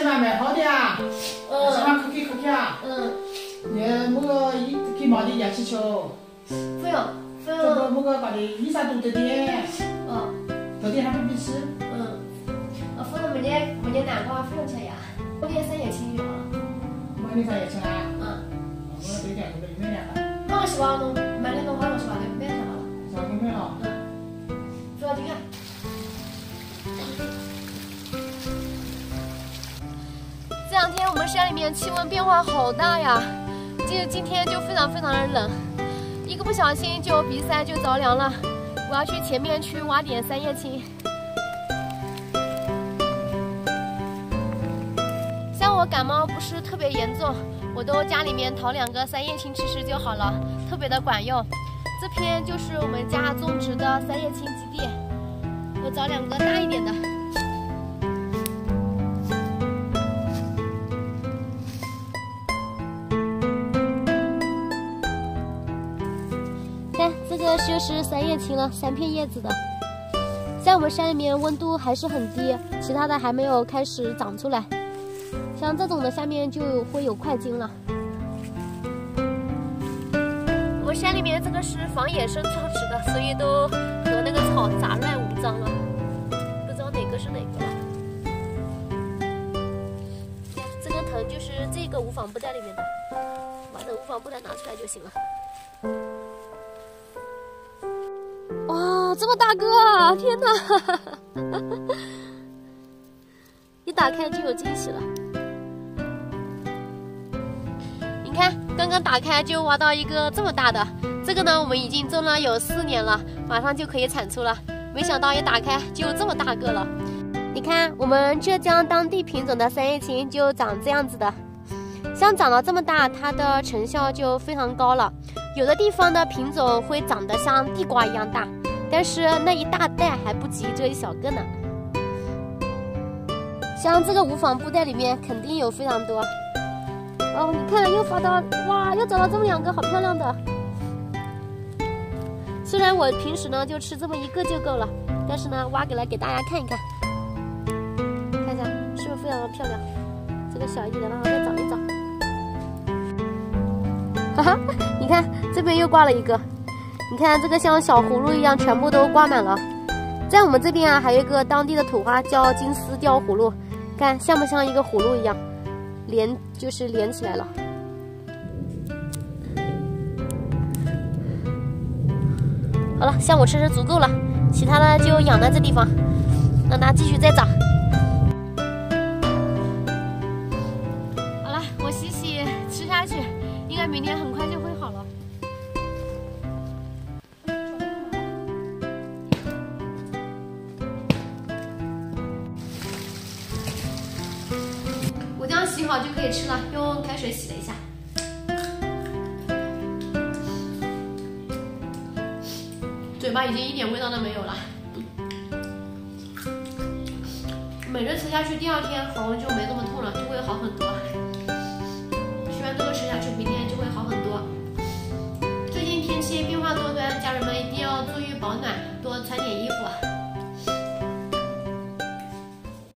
些嘛蛮好的呀。喜欢可以啊。你某个给毛的热气球。不用。这个某个搞的衣裳多点。多点还不必吃。反正没得南瓜不用吃呀。我点3叶青就好了。买的3叶青啊？我这点都没两个。马是吧？侬买那个马是吧？买上了。上个买了。主要这个。这2天我们山里面气温变化好大呀，今天就非常的冷，一个不小心就鼻塞就着凉了。我要去前面去挖点3叶青。像我感冒不是特别严重，我都家里面淘2个3叶青吃吃就好了，特别的管用。这片就是我们家种植的3叶青基地，我找2个大一点的。看，这个就是3叶青了，3片叶子的。在我们山里面温度还是很低，其他的还没有开始长出来。像这种的下面就会有块茎了。我们山里面这个是防野生种植的，所以都和那个草杂乱无章了，不知道哪个是哪个了。这根藤就是这个无纺布袋里面的，把这无纺布袋拿出来就行了。哇，这么大个啊！天哪！一打开就有惊喜了。你看，刚刚打开就挖到一个这么大的，这个呢我们已经种了有4年了，马上就可以产出了。没想到一打开就这么大个了。你看，我们浙江当地品种的3叶青就长这样子的，像长到这么大，它的成效就非常高了。有的地方的品种会长得像地瓜一样大，但是那一大袋还不及这一小个呢。像这个无纺布袋里面肯定有非常多。哦，你看又发到，哇，又找到这么2个好漂亮的。虽然我平时呢就吃这么1个就够了，但是呢挖给大家看一看，看一下是不是非常的漂亮。这个小一点的，让我再找一找。哈哈，你看这边又挂了1个，你看这个像小葫芦一样，全部都挂满了。在我们这边啊，还有一个当地的土花叫金丝吊葫芦，看像不像一个葫芦一样？就是连起来了。好了，像我吃足够了，其他的就养在这地方，让它继续再长。好了，我洗吃下去，应该明天很快就会好了。我这样洗好就可以吃了，用开水洗了一下。嘴巴已经一点味道都没有了。每日吃下去，第2天喉咙就没这么痛了，